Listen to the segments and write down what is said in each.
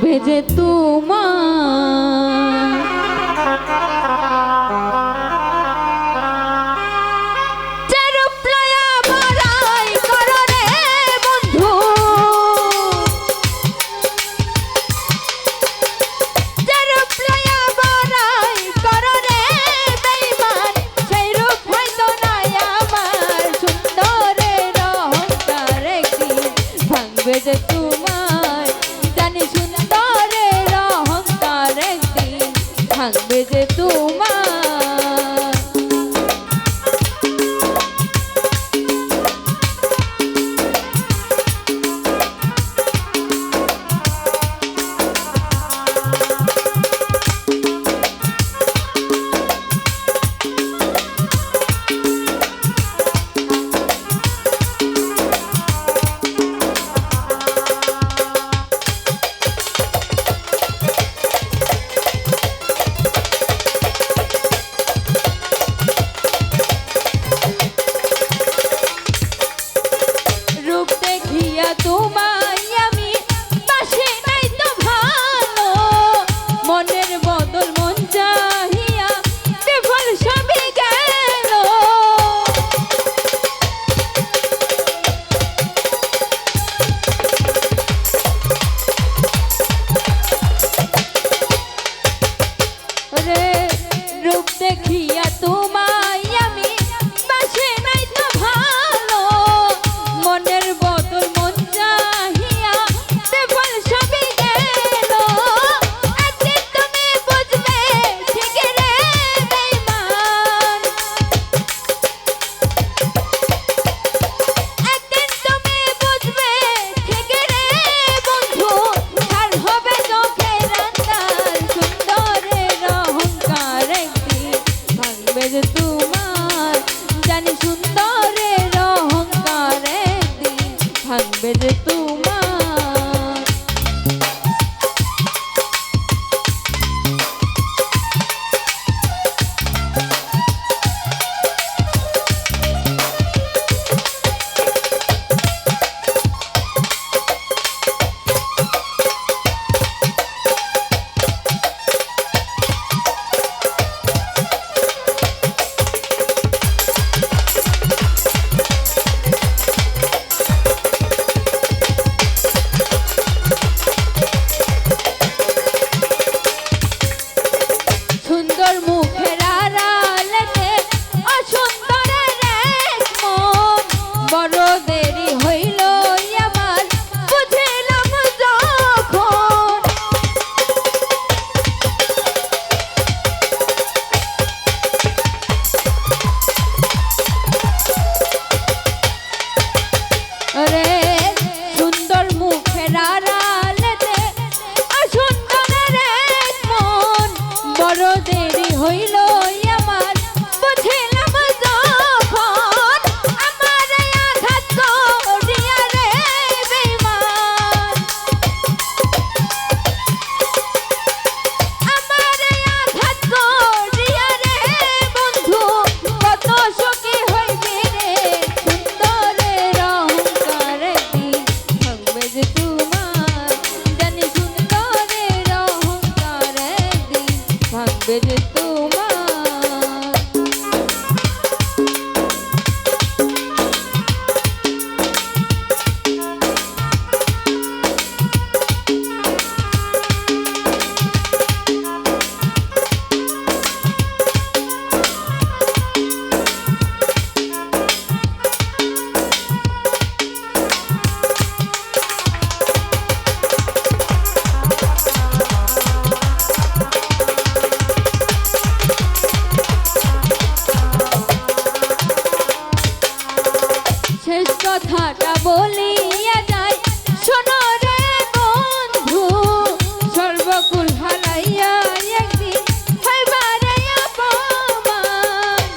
ভাঙবে যে তোমার যে তোমার জানি সুন্দরের অহংকার একদিন ভাঙবে যে তোমার তোমায় আমি পাশে নাই তো ভালো মনের বদল মন চাহিয়া বিফল সবই গেল রে রূপ দেখিয়া তোমায় আমি পাশে নাই তো ভালো মনের বদল মন চাহিয়া বিফল সবই গেল একদিন তুমি বুঝবে ঠিক রে বেঈমান একদিন তুমি বুঝবে ঠিক রে বন্ধু আর হবে চোখের আন্দাজ সুন্দরের অহংকার একদিন ভাঙবে যে তোমার জানি সুন্দরের অহংকার একদিন ভাঙবে যে তোমার সুন্দর মুখের আড়ালেতে অসুন্দরের এক মন বড় দেরি হইল আমার বুঝিলাম যখন রে সুন্দর মুখের আড়ালেতে অসুন্দরের এক মন বড় দেরি হইল আমার বুঝিলাম যখন আমার আঘাত করিয়া রে বেঈমান আমার আঘাত করিয়া রে বন্ধু কত সুখী হইবি রে সুন্দরের অহংকার একদিন ভাঙবে যে তোমার জানি সুন্দরের অহংকার একদিন ভাঙবে যে তোমার শেষ কথাটা বলিয়া যায় শোনো রে বন্ধু সর্বকুল হারাইয়া একদিন হইবা রে অপমান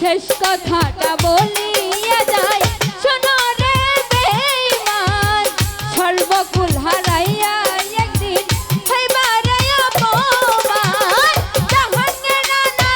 শেষ কথাটা বলিয়া যায় শোনো রে বেঈমান সর্বকুল হারাইয়া একদিন হইবা রে অপমান জাহাঙ্গীর রানা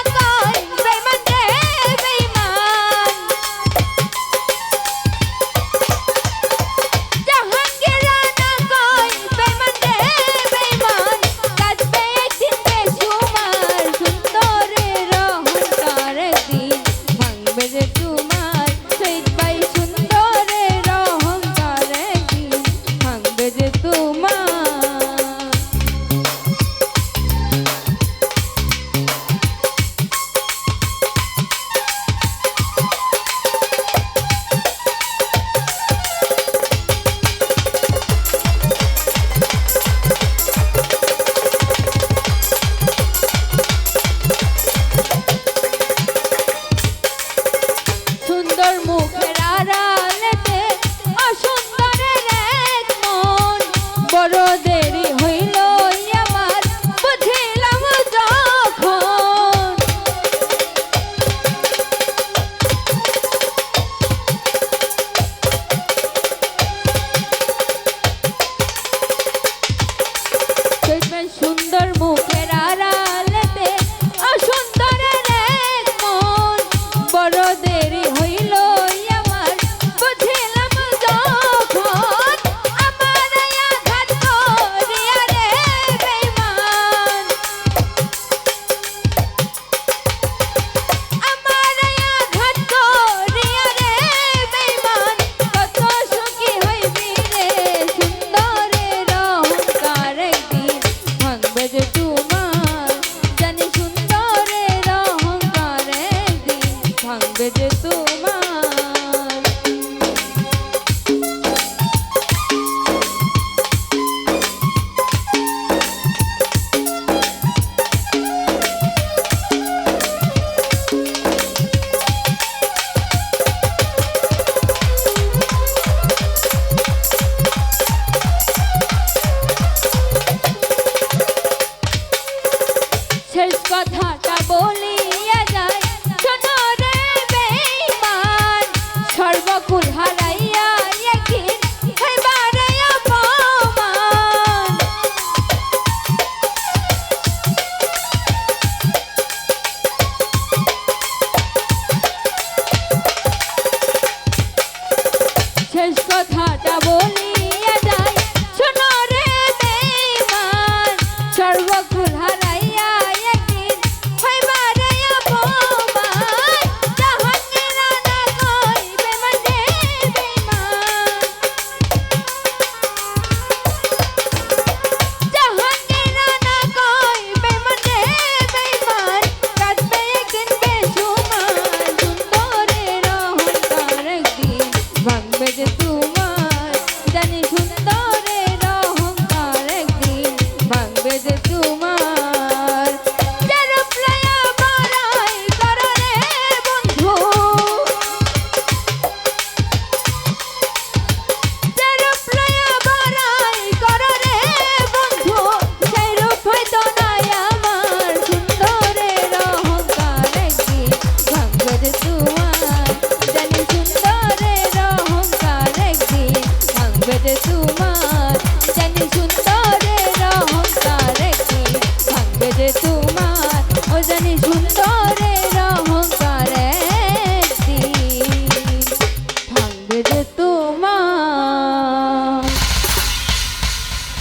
বেজে